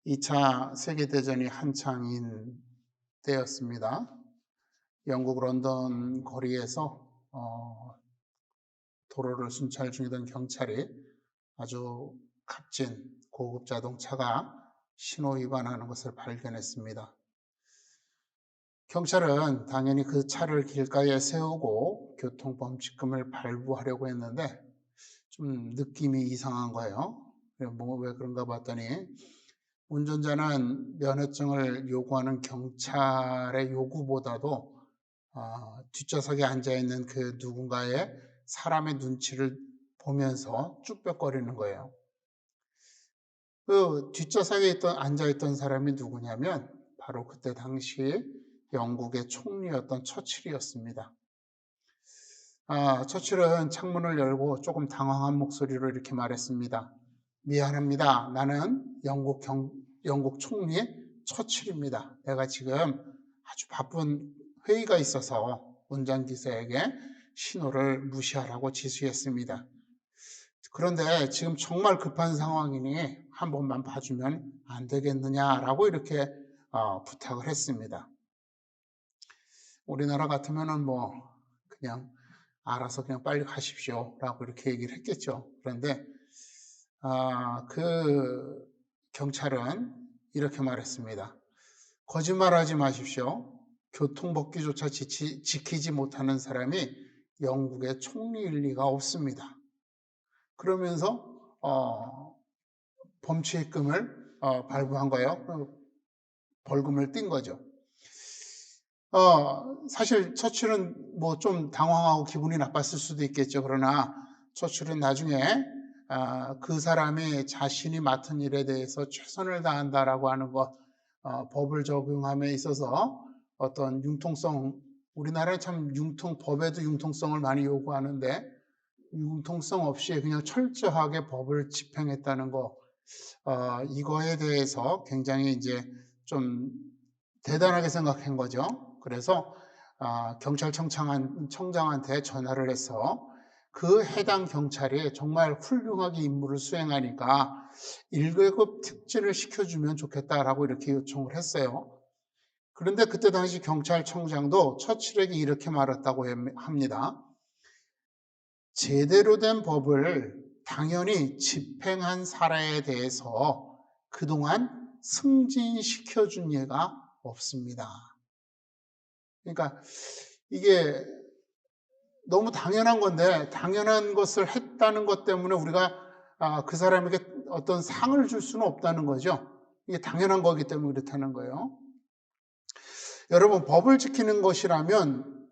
2차 세계대전이 한창인 때였습니다. 영국 런던 거리에서 도로를 순찰 중이던 경찰이 아주 값진 고급 자동차가 신호 위반하는 것을 발견했습니다. 경찰은 당연히 그 차를 길가에 세우고 교통범칙금을 발부하려고 했는데 좀 느낌이 이상한 거예요. 왜 그런가 봤더니 운전자는 면허증을 요구하는 경찰의 요구보다도 뒷좌석에 앉아있는 그 누군가의 사람의 눈치를 보면서 쭈뼛거리는 거예요. 그 뒷좌석에 앉아있던 사람이 누구냐면 바로 그때 당시 영국의 총리였던 처칠이었습니다. 처칠은 창문을 열고 조금 당황한 목소리로 이렇게 말했습니다. 미안합니다. 나는 영국 총리 처칠입니다. 내가 지금 아주 바쁜 회의가 있어서 운전기사에게 신호를 무시하라고 지시했습니다. 그런데 지금 정말 급한 상황이니 한 번만 봐주면 안 되겠느냐라고 이렇게 부탁을 했습니다. 우리나라 같으면은 그냥 알아서 그냥 빨리 가십시오라고 이렇게 얘기를 했겠죠. 그런데 그 경찰은 이렇게 말했습니다. 거짓말하지 마십시오. 교통법규조차 지키지 못하는 사람이 영국의 총리일 리가 없습니다. 그러면서 범칙금을 발부한 거예요. 벌금을 띈 거죠. 사실 처칠은 좀 당황하고 기분이 나빴을 수도 있겠죠. 그러나 처칠은 나중에 그 사람이 자신이 맡은 일에 대해서 최선을 다한다라고 하는 것, 법을 적용함에 있어서 어떤 융통성, 우리나라에 참 법에도 융통성을 많이 요구하는데 융통성 없이 그냥 철저하게 법을 집행했다는 거, 이거에 대해서 굉장히 이제 좀 대단하게 생각한 거죠. 그래서 경찰청장한테 전화를 해서 그 해당 경찰이 정말 훌륭하게 임무를 수행하니까 1계급 특진을 시켜주면 좋겠다라고 이렇게 요청을 했어요. 그런데 그때 당시 경찰청장도 처칠에게 이렇게 말했다고 합니다. 제대로 된 법을 당연히 집행한 사례에 대해서 그동안 승진시켜준 예가 없습니다. 그러니까 이게 너무 당연한 건데 당연한 것을 했다는 것 때문에 우리가 그 사람에게 어떤 상을 줄 수는 없다는 거죠. 이게 당연한 거기 때문에 그렇다는 거예요. 여러분, 법을 지키는 것이라면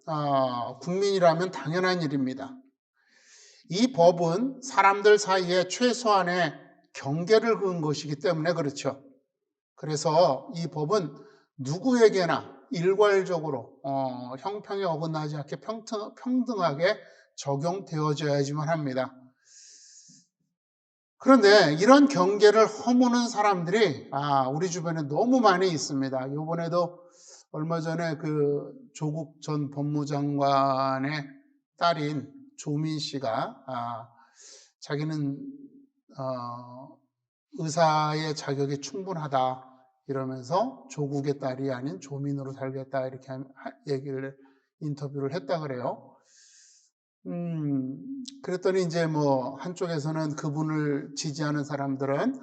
국민이라면 당연한 일입니다. 이 법은 사람들 사이에 최소한의 경계를 그은 것이기 때문에 그렇죠. 그래서 이 법은 누구에게나 일괄적으로 형평에 어긋나지 않게 평등하게 적용되어져야지만 합니다. 그런데 이런 경계를 허무는 사람들이 우리 주변에 너무 많이 있습니다. 이번에도 얼마 전에 그 조국 전 법무장관의 딸인 조민 씨가 자기는 의사의 자격이 충분하다 이러면서 조국의 딸이 아닌 조민으로 살겠다 이렇게 인터뷰를 했다 그래요. 그랬더니 이제 한쪽에서는 그분을 지지하는 사람들은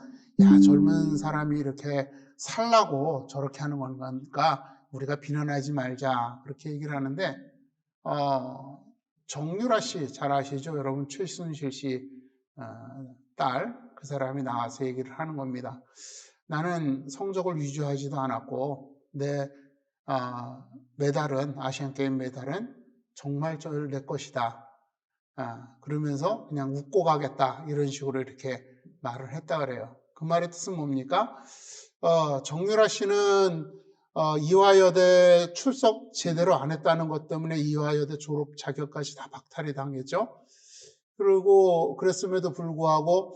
젊은 사람이 이렇게 살라고 저렇게 하는 건가 우리가 비난하지 말자 그렇게 얘기를 하는데 정유라 씨 잘 아시죠? 여러분 최순실 씨 딸 그 사람이 나와서 얘기를 하는 겁니다. 나는 성적을 위조하지도 않았고 내 메달은 아시안게임 메달은 정말 내 것이다. 그러면서 그냥 웃고 가겠다 이런 식으로 이렇게 말을 했다 그래요. 그 말의 뜻은 뭡니까? 정유라 씨는 이화여대 출석 제대로 안 했다는 것 때문에 이화여대 졸업 자격까지 다 박탈이 당했죠. 그리고 그랬음에도 불구하고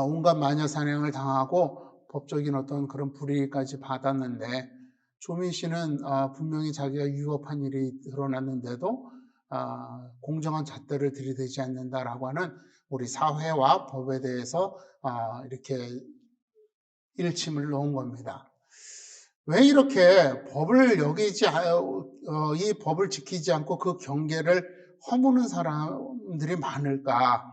온갖 마녀 사냥을 당하고 법적인 어떤 그런 불이익까지 받았는데 조민 씨는 분명히 자기가 위법한 일이 드러났는데도 공정한 잣대를 들이대지 않는다라고 하는 우리 사회와 법에 대해서 이렇게 일침을 놓은 겁니다. 왜 이렇게 법을 이 법을 지키지 않고 그 경계를 허무는 사람들이 많을까?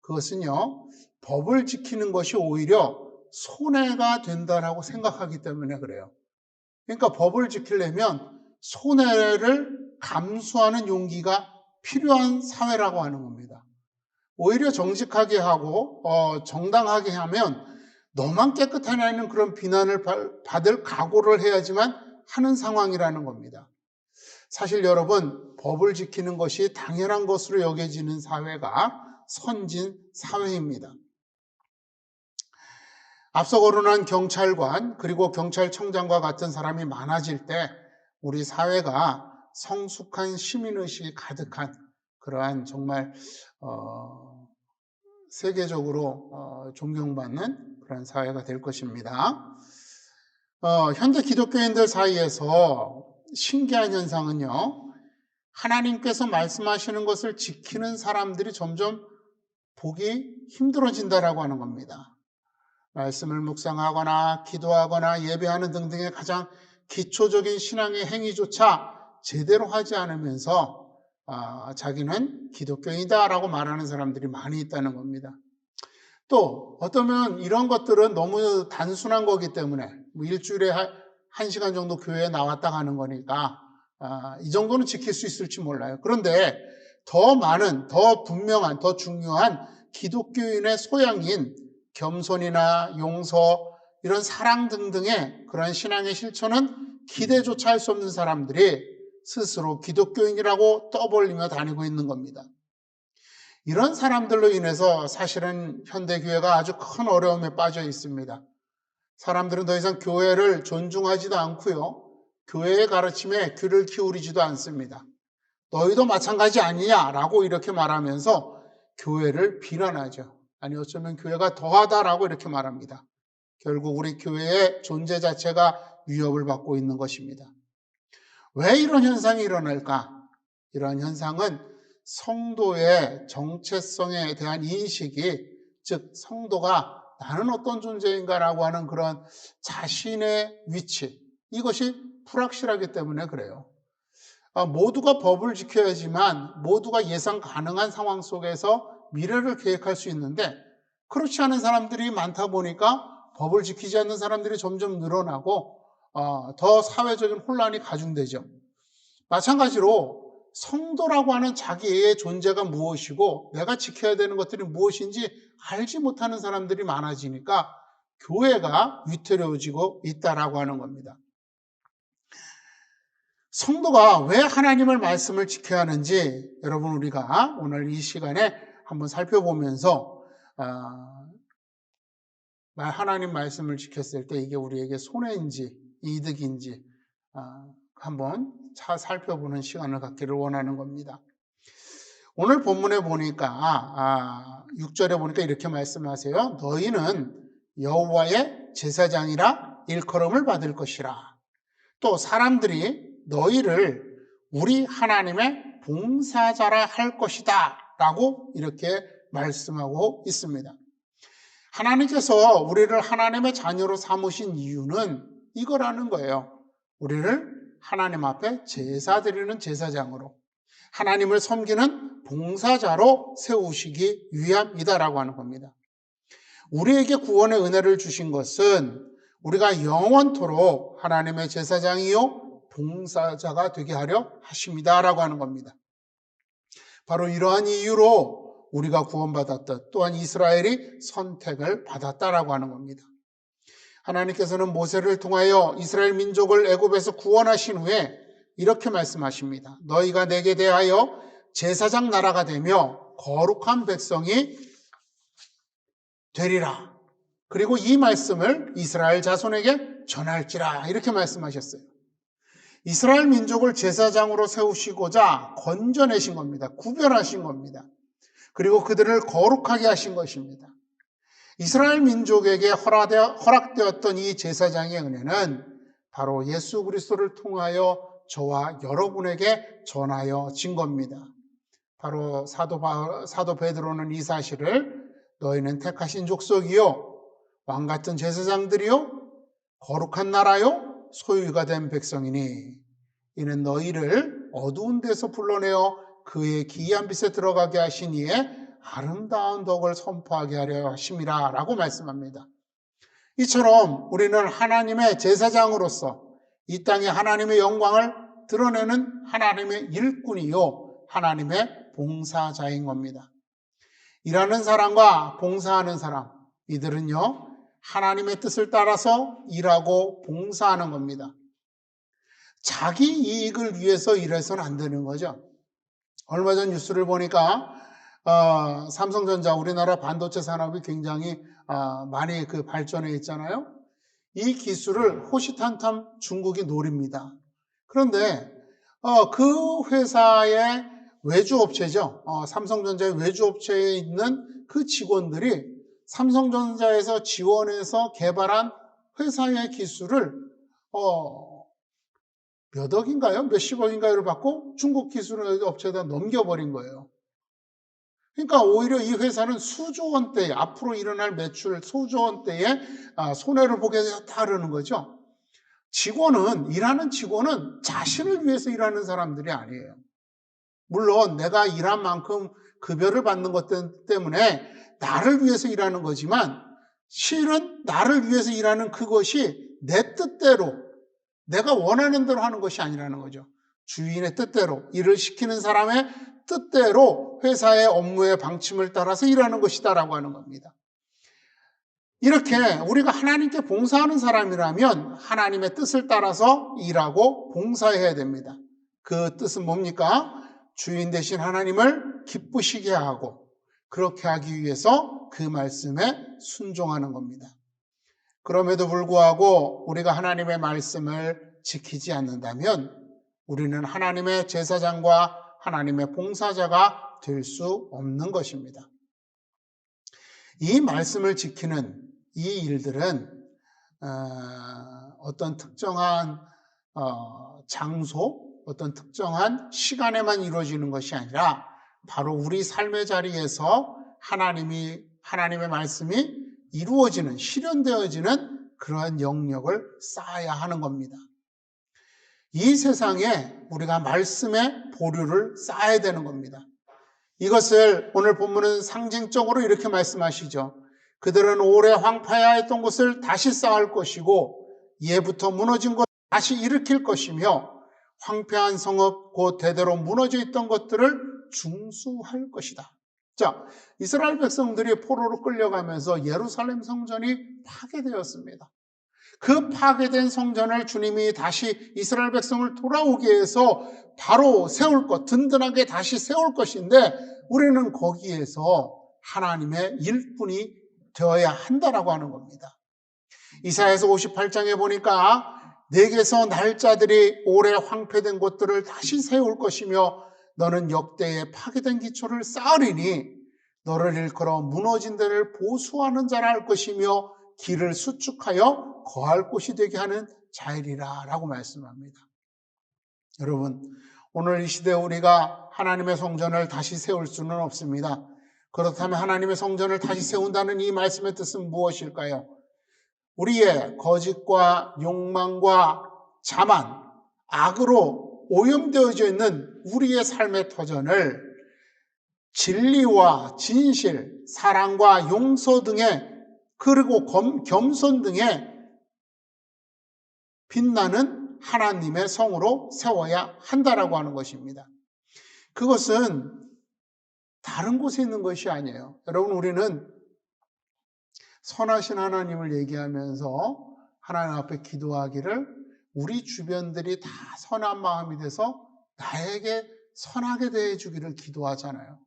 그것은요, 법을 지키는 것이 오히려 손해가 된다라고 생각하기 때문에 그래요. 그러니까 법을 지키려면 손해를 감수하는 용기가 필요한 사회라고 하는 겁니다. 오히려 정직하게 하고 정당하게 하면 너만 깨끗하냐는 그런 비난을 받을 각오를 해야지만 하는 상황이라는 겁니다. 사실 여러분, 법을 지키는 것이 당연한 것으로 여겨지는 사회가 선진 사회입니다. 앞서 거론한 경찰관 그리고 경찰청장과 같은 사람이 많아질 때 우리 사회가 성숙한 시민의식이 가득한 그러한 정말 세계적으로 존경받는 그런 사회가 될 것입니다. 현대 기독교인들 사이에서 신기한 현상은요, 하나님께서 말씀하시는 것을 지키는 사람들이 점점 보기 힘들어진다라고 하는 겁니다. 말씀을 묵상하거나 기도하거나 예배하는 등등의 가장 기초적인 신앙의 행위조차 제대로 하지 않으면서 자기는 기독교인이다라고 말하는 사람들이 많이 있다는 겁니다. 또 어쩌면 이런 것들은 너무 단순한 거기 때문에 일주일에 1시간 정도 교회에 나왔다 가는 거니까 이 정도는 지킬 수 있을지 몰라요. 그런데 더 많은, 더 분명한, 더 중요한 기독교인의 소양인 겸손이나 용서, 이런 사랑 등등의 그런 신앙의 실천은 기대조차 할 수 없는 사람들이 스스로 기독교인이라고 떠벌리며 다니고 있는 겁니다. 이런 사람들로 인해서 사실은 현대교회가 아주 큰 어려움에 빠져 있습니다. 사람들은 더 이상 교회를 존중하지도 않고요. 교회의 가르침에 귀를 기울이지도 않습니다. 너희도 마찬가지 아니냐라고 이렇게 말하면서 교회를 비난하죠. 아니 어쩌면 교회가 더하다라고 이렇게 말합니다. 결국 우리 교회의 존재 자체가 위협을 받고 있는 것입니다. 왜 이런 현상이 일어날까? 이런 현상은 성도의 정체성에 대한 인식이, 즉 성도가 나는 어떤 존재인가라고 하는 그런 자신의 위치, 이것이 불확실하기 때문에 그래요. 모두가 법을 지켜야지만 모두가 예상 가능한 상황 속에서 미래를 계획할 수 있는데 그렇지 않은 사람들이 많다 보니까 법을 지키지 않는 사람들이 점점 늘어나고 더 사회적인 혼란이 가중되죠. 마찬가지로 성도라고 하는 자기의 존재가 무엇이고 내가 지켜야 되는 것들이 무엇인지 알지 못하는 사람들이 많아지니까 교회가 위태로워지고 있다라고 하는 겁니다. 성도가 왜 하나님의 말씀을 지켜야 하는지 여러분 우리가 오늘 이 시간에 한번 살펴보면서 하나님 말씀을 지켰을 때 이게 우리에게 손해인지 이득인지 한번 살펴보는 시간을 갖기를 원하는 겁니다. 오늘 본문에 보니까 6절에 보니까 이렇게 말씀하세요. 너희는 여호와의 제사장이라 일컬음을 받을 것이라. 또 사람들이 너희를 우리 하나님의 봉사자라 할 것이다 라고 이렇게 말씀하고 있습니다. 하나님께서 우리를 하나님의 자녀로 삼으신 이유는 이거라는 거예요. 우리를 하나님 앞에 제사 드리는 제사장으로, 하나님을 섬기는 봉사자로 세우시기 위함이다라고 하는 겁니다. 우리에게 구원의 은혜를 주신 것은 우리가 영원토록 하나님의 제사장이요 봉사자가 되게 하려 하십니다라고 하는 겁니다. 바로 이러한 이유로 우리가 구원받았다. 또한 이스라엘이 선택을 받았다라고 하는 겁니다. 하나님께서는 모세를 통하여 이스라엘 민족을 애굽에서 구원하신 후에 이렇게 말씀하십니다. 너희가 내게 대하여 제사장 나라가 되며 거룩한 백성이 되리라. 그리고 이 말씀을 이스라엘 자손에게 전할지라 이렇게 말씀하셨어요. 이스라엘 민족을 제사장으로 세우시고자 건져내신 겁니다. 구별하신 겁니다. 그리고 그들을 거룩하게 하신 것입니다. 이스라엘 민족에게 허락되었던 이 제사장의 은혜는 바로 예수 그리스도를 통하여 저와 여러분에게 전하여진 겁니다. 바로 사도 베드로는 이 사실을 너희는 택하신 족속이요 왕 같은 제사장들이요 거룩한 나라요 소유가 된 백성이니 이는 너희를 어두운 데서 불러내어 그의 기이한 빛에 들어가게 하신 이의 아름다운 덕을 선포하게 하려 하심이라 라고 말씀합니다. 이처럼 우리는 하나님의 제사장으로서 이 땅에 하나님의 영광을 드러내는 하나님의 일꾼이요 하나님의 봉사자인 겁니다. 일하는 사람과 봉사하는 사람, 이들은요 하나님의 뜻을 따라서 일하고 봉사하는 겁니다. 자기 이익을 위해서 일해서는 안 되는 거죠. 얼마 전 뉴스를 보니까 삼성전자, 우리나라 반도체 산업이 굉장히 많이 발전해 있잖아요. 이 기술을 호시탐탐 중국이 노립니다. 그런데 그 회사의 외주업체죠. 삼성전자의 외주업체에 있는 그 직원들이 삼성전자에서 지원해서 개발한 회사의 기술을 몇 억인가요? 몇십억인가요를 받고 중국 기술 업체에다 넘겨버린 거예요. 그러니까 오히려 이 회사는 수조 원대의, 앞으로 일어날 매출 수조 원대의 손해를 보게 됐다는 거죠. 일하는 직원은 자신을 위해서 일하는 사람들이 아니에요. 물론 내가 일한 만큼 급여를 받는 것 때문에 나를 위해서 일하는 거지만 실은 나를 위해서 일하는 그것이 내 뜻대로 내가 원하는 대로 하는 것이 아니라는 거죠. 주인의 뜻대로, 일을 시키는 사람의 뜻대로 회사의 업무의 방침을 따라서 일하는 것이다라고 하는 겁니다. 이렇게 우리가 하나님께 봉사하는 사람이라면 하나님의 뜻을 따라서 일하고 봉사해야 됩니다. 그 뜻은 뭡니까? 주인 되신 하나님을 기쁘시게 하고 그렇게 하기 위해서 그 말씀에 순종하는 겁니다. 그럼에도 불구하고 우리가 하나님의 말씀을 지키지 않는다면 우리는 하나님의 제사장과 하나님의 봉사자가 될 수 없는 것입니다. 이 말씀을 지키는 이 일들은 어떤 특정한 장소, 어떤 특정한 시간에만 이루어지는 것이 아니라 바로 우리 삶의 자리에서 하나님의 말씀이 이루어지는, 실현되어지는 그러한 영역을 쌓아야 하는 겁니다. 이 세상에 우리가 말씀의 보류를 쌓아야 되는 겁니다. 이것을 오늘 본문은 상징적으로 이렇게 말씀하시죠. 그들은 오래 황폐하였던 것을 다시 쌓을 것이고 예부터 무너진 것 다시 일으킬 것이며 황폐한 성읍 곧 대대로 무너져 있던 것들을 중수할 것이다. 자, 이스라엘 백성들이 포로로 끌려가면서 예루살렘 성전이 파괴되었습니다. 그 파괴된 성전을 주님이 다시 이스라엘 백성을 돌아오게 해서 바로 세울 것, 든든하게 다시 세울 것인데 우리는 거기에서 하나님의 일꾼이 되어야 한다라고 하는 겁니다. 이사야서 58장에 보니까 내게서 날짜들이 오래 황폐된 곳들을 다시 세울 것이며 너는 역대의 파괴된 기초를 쌓으리니 너를 일컬어 무너진 데를 보수하는 자라 할 것이며 길을 수축하여 거할 곳이 되게 하는 자이리라 라고 말씀합니다. 여러분, 오늘 이 시대에 우리가 하나님의 성전을 다시 세울 수는 없습니다. 그렇다면 하나님의 성전을 다시 세운다는 이 말씀의 뜻은 무엇일까요? 우리의 거짓과 욕망과 자만, 악으로 오염되어져 있는 우리의 삶의 터전을 진리와 진실, 사랑과 용서 등의 그리고 겸손 등의 빛나는 하나님의 성으로 세워야 한다라고 하는 것입니다. 그것은 다른 곳에 있는 것이 아니에요. 여러분, 우리는 선하신 하나님을 얘기하면서 하나님 앞에 기도하기를 우리 주변들이 다 선한 마음이 돼서 나에게 선하게 대해주기를 기도하잖아요.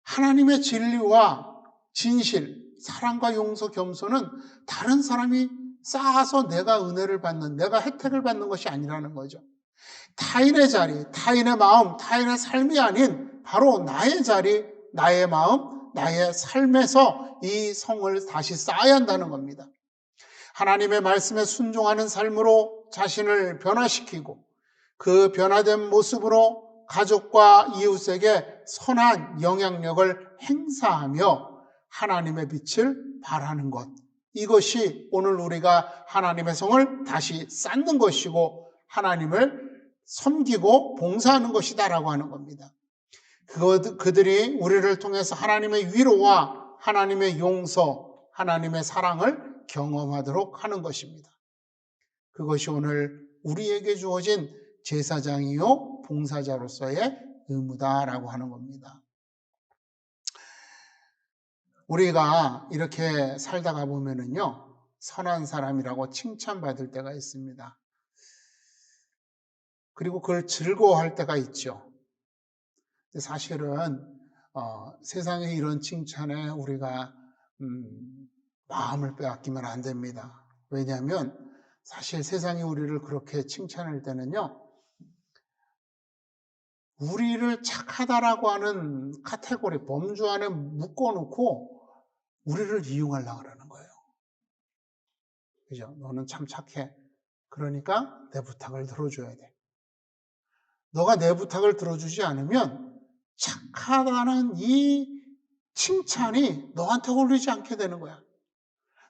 하나님의 진리와 진실, 사랑과 용서, 겸손은 다른 사람이 쌓아서 내가 은혜를 받는, 내가 혜택을 받는 것이 아니라는 거죠. 타인의 자리, 타인의 마음, 타인의 삶이 아닌 바로 나의 자리, 나의 마음, 나의 삶에서 이 성을 다시 쌓아야 한다는 겁니다. 하나님의 말씀에 순종하는 삶으로 자신을 변화시키고 그 변화된 모습으로 가족과 이웃에게 선한 영향력을 행사하며 하나님의 빛을 발하는 것. 이것이 오늘 우리가 하나님의 성을 다시 쌓는 것이고 하나님을 섬기고 봉사하는 것이다라고 하는 겁니다. 그들이 우리를 통해서 하나님의 위로와 하나님의 용서, 하나님의 사랑을 경험하도록 하는 것입니다. 그것이 오늘 우리에게 주어진 제사장이요 봉사자로서의 의무다라고 하는 겁니다. 우리가 이렇게 살다가 보면은요, 선한 사람이라고 칭찬받을 때가 있습니다. 그리고 그걸 즐거워할 때가 있죠. 사실은 세상의 이런 칭찬에 우리가 마음을 빼앗기면 안 됩니다. 왜냐하면 사실 세상이 우리를 그렇게 칭찬할 때는요, 우리를 착하다라고 하는 카테고리, 범주 안에 묶어놓고 우리를 이용하려고 그러는 거예요. 그죠? 너는 참 착해. 그러니까 내 부탁을 들어줘야 돼. 너가 내 부탁을 들어주지 않으면 착하다는 이 칭찬이 너한테 어울리지 않게 되는 거야.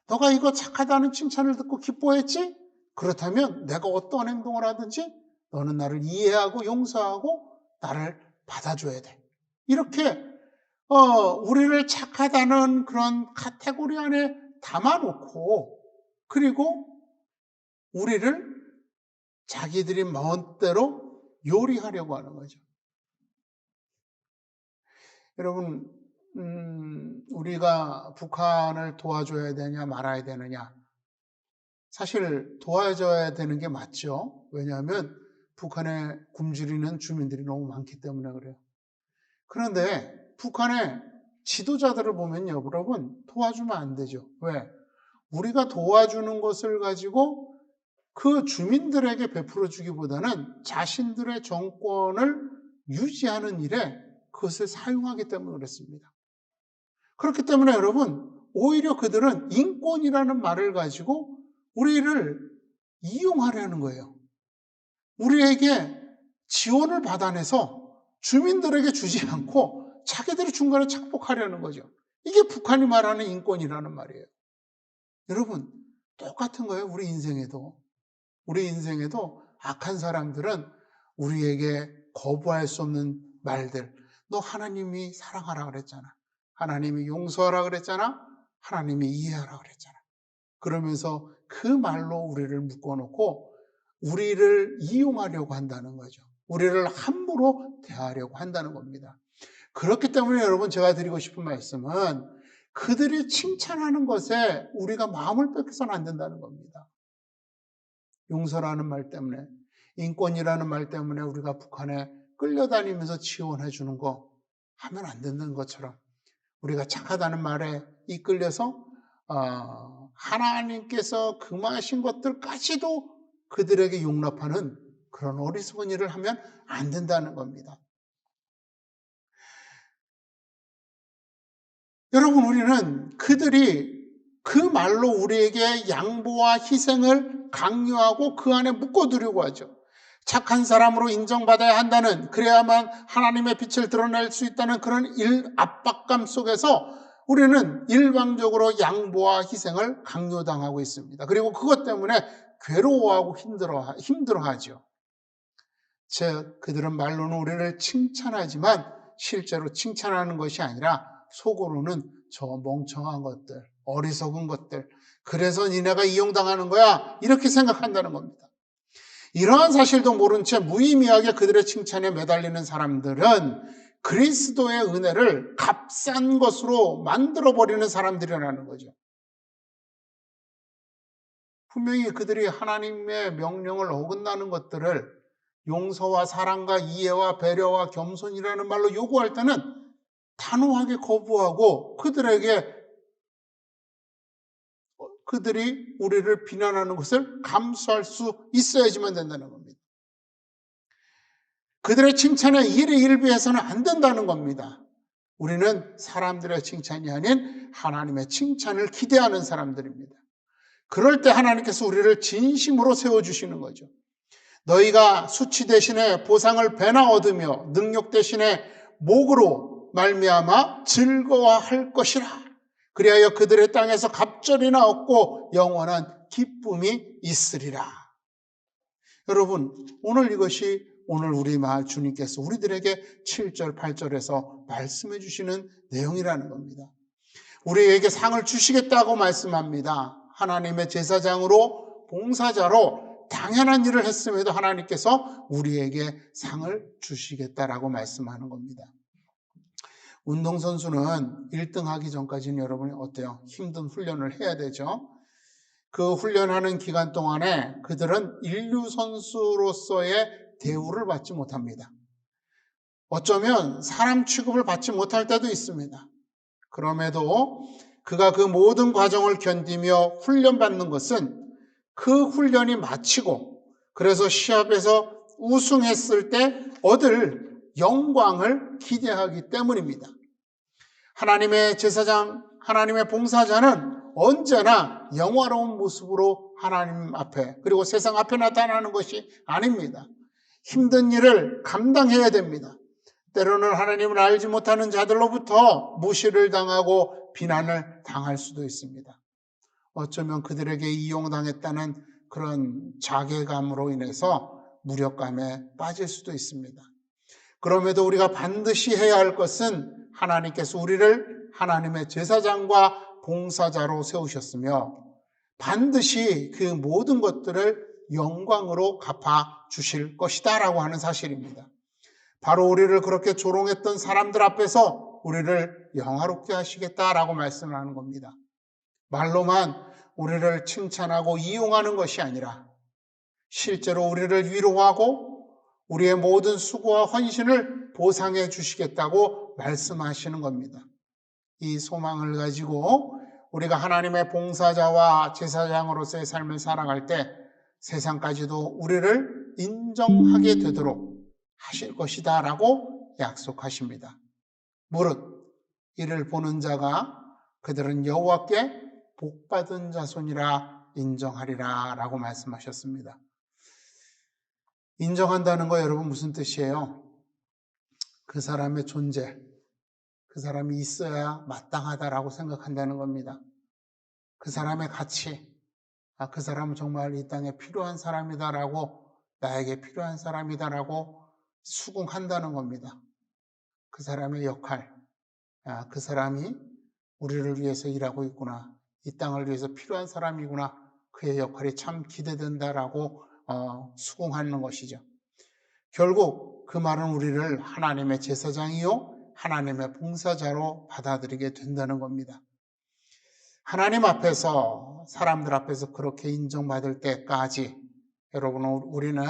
너가 이거 착하다는 칭찬을 듣고 기뻐했지? 그렇다면 내가 어떠한 행동을 하든지 너는 나를 이해하고 용서하고 나를 받아줘야 돼. 이렇게 우리를 착하다는 그런 카테고리 안에 담아놓고 그리고 우리를 자기들이 멋대로 요리하려고 하는 거죠. 여러분, 우리가 북한을 도와줘야 되냐 말아야 되느냐. 사실 도와줘야 되는 게 맞죠. 왜냐하면 북한에 굶주리는 주민들이 너무 많기 때문에 그래요. 그런데 북한의 지도자들을 보면요, 여러분, 도와주면 안 되죠. 왜? 우리가 도와주는 것을 가지고 그 주민들에게 베풀어 주기보다는 자신들의 정권을 유지하는 일에 그것을 사용하기 때문에 그렇습니다. 그렇기 때문에 여러분, 오히려 그들은 인권이라는 말을 가지고 우리를 이용하려는 거예요. 우리에게 지원을 받아내서 주민들에게 주지 않고 자기들이 중간에 착복하려는 거죠. 이게 북한이 말하는 인권이라는 말이에요. 여러분, 똑같은 거예요. 우리 인생에도 악한 사람들은 우리에게 거부할 수 없는 말들. 너 하나님이 사랑하라 그랬잖아. 하나님이 용서하라 그랬잖아. 하나님이 이해하라 그랬잖아. 그러면서 그 말로 우리를 묶어놓고 우리를 이용하려고 한다는 거죠. 우리를 함부로 대하려고 한다는 겁니다. 그렇기 때문에 여러분, 제가 드리고 싶은 말씀은 그들이 칭찬하는 것에 우리가 마음을 뺏겨서는 안 된다는 겁니다. 용서라는 말 때문에, 인권이라는 말 때문에 우리가 북한에 끌려다니면서 지원해 주는 거 하면 안 된다는 것처럼 우리가 착하다는 말에 이끌려서 하나님께서 금하신 것들까지도 그들에게 용납하는 그런 어리석은 일을 하면 안 된다는 겁니다. 여러분, 우리는 그들이 그 말로 우리에게 양보와 희생을 강요하고 그 안에 묶어두려고 하죠. 착한 사람으로 인정받아야 한다는, 그래야만 하나님의 빛을 드러낼 수 있다는 그런 압박감 속에서 우리는 일방적으로 양보와 희생을 강요당하고 있습니다. 그리고 그것 때문에 괴로워하고 힘들어하죠. 즉, 그들은 말로는 우리를 칭찬하지만 실제로 칭찬하는 것이 아니라 속으로는 저 멍청한 것들, 어리석은 것들, 그래서 니네가 이용당하는 거야, 이렇게 생각한다는 겁니다. 이러한 사실도 모른 채 무의미하게 그들의 칭찬에 매달리는 사람들은 그리스도의 은혜를 값싼 것으로 만들어버리는 사람들이라는 거죠. 분명히 그들이 하나님의 명령을 어긋나는 것들을 용서와 사랑과 이해와 배려와 겸손이라는 말로 요구할 때는 단호하게 거부하고 그들이 우리를 비난하는 것을 감수할 수 있어야지만 된다는 겁니다. 그들의 칭찬에 일희일비해서는 안 된다는 겁니다. 우리는 사람들의 칭찬이 아닌 하나님의 칭찬을 기대하는 사람들입니다. 그럴 때 하나님께서 우리를 진심으로 세워주시는 거죠. 너희가 수치 대신에 보상을 배나 얻으며 능력 대신에 목으로 말미암아 즐거워할 것이라. 그리하여 그들의 땅에서 갑절이나 얻고 영원한 기쁨이 있으리라. 여러분, 오늘 이것이 오늘 우리 마을 주님께서 우리들에게 7절, 8절에서 말씀해 주시는 내용이라는 겁니다. 우리에게 상을 주시겠다고 말씀합니다. 하나님의 제사장으로, 봉사자로 당연한 일을 했음에도 하나님께서 우리에게 상을 주시겠다라고 말씀하는 겁니다. 운동선수는 1등 하기 전까지는 여러분이 어때요? 힘든 훈련을 해야 되죠. 그 훈련하는 기간 동안에 그들은 인류 선수로서의 대우를 받지 못합니다. 어쩌면 사람 취급을 받지 못할 때도 있습니다. 그럼에도 그가 그 모든 과정을 견디며 훈련받는 것은 그 훈련이 마치고 그래서 시합에서 우승했을 때 얻을 영광을 기대하기 때문입니다. 하나님의 제사장, 하나님의 봉사자는 언제나 영화로운 모습으로 하나님 앞에 그리고 세상 앞에 나타나는 것이 아닙니다. 힘든 일을 감당해야 됩니다. 때로는 하나님을 알지 못하는 자들로부터 무시를 당하고 비난을 당할 수도 있습니다. 어쩌면 그들에게 이용당했다는 그런 자괴감으로 인해서 무력감에 빠질 수도 있습니다. 그럼에도 우리가 반드시 해야 할 것은 하나님께서 우리를 하나님의 제사장과 봉사자로 세우셨으며 반드시 그 모든 것들을 영광으로 갚아 주실 것이다 라고 하는 사실입니다. 바로 우리를 그렇게 조롱했던 사람들 앞에서 우리를 영화롭게 하시겠다라고 말씀을 하는 겁니다. 말로만 우리를 칭찬하고 이용하는 것이 아니라 실제로 우리를 위로하고 우리의 모든 수고와 헌신을 보상해 주시겠다고 말씀하시는 겁니다. 이 소망을 가지고 우리가 하나님의 봉사자와 제사장으로서의 삶을 살아갈 때 세상까지도 우리를 인정하게 되도록 하실 것이다 라고 약속하십니다. 무릇 이를 보는 자가 그들은 여호와께 복받은 자손이라 인정하리라 라고 말씀하셨습니다. 인정한다는 거 여러분 무슨 뜻이에요? 그 사람의 존재, 그 사람이 있어야 마땅하다라고 생각한다는 겁니다. 그 사람의 가치, 그 사람은 정말 이 땅에 필요한 사람이다라고, 나에게 필요한 사람이다라고 수긍한다는 겁니다. 그 사람의 역할, 그 사람이 우리를 위해서 일하고 있구나, 이 땅을 위해서 필요한 사람이구나, 그의 역할이 참 기대된다라고 수긍하는 것이죠. 결국 그 말은 우리를 하나님의 제사장이요 하나님의 봉사자로 받아들이게 된다는 겁니다. 하나님 앞에서 사람들 앞에서 그렇게 인정받을 때까지 여러분 우리는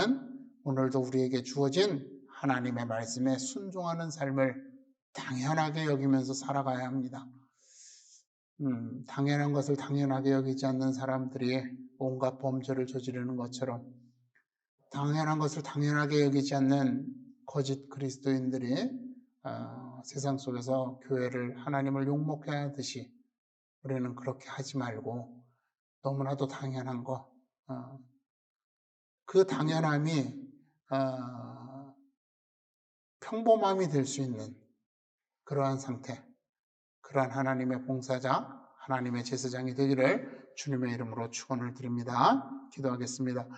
오늘도 우리에게 주어진 하나님의 말씀에 순종하는 삶을 당연하게 여기면서 살아가야 합니다. 당연한 것을 당연하게 여기지 않는 사람들이 온갖 범죄를 저지르는 것처럼 당연한 것을 당연하게 여기지 않는 거짓 그리스도인들이 세상 속에서 교회를 하나님을 욕먹게 하듯이 우리는 그렇게 하지 말고 너무나도 당연한 거, 그 당연함이 평범함이 될 수 있는 그러한 상태, 그러한 하나님의 봉사자, 하나님의 제사장이 되기를 주님의 이름으로 축원을 드립니다. 기도하겠습니다.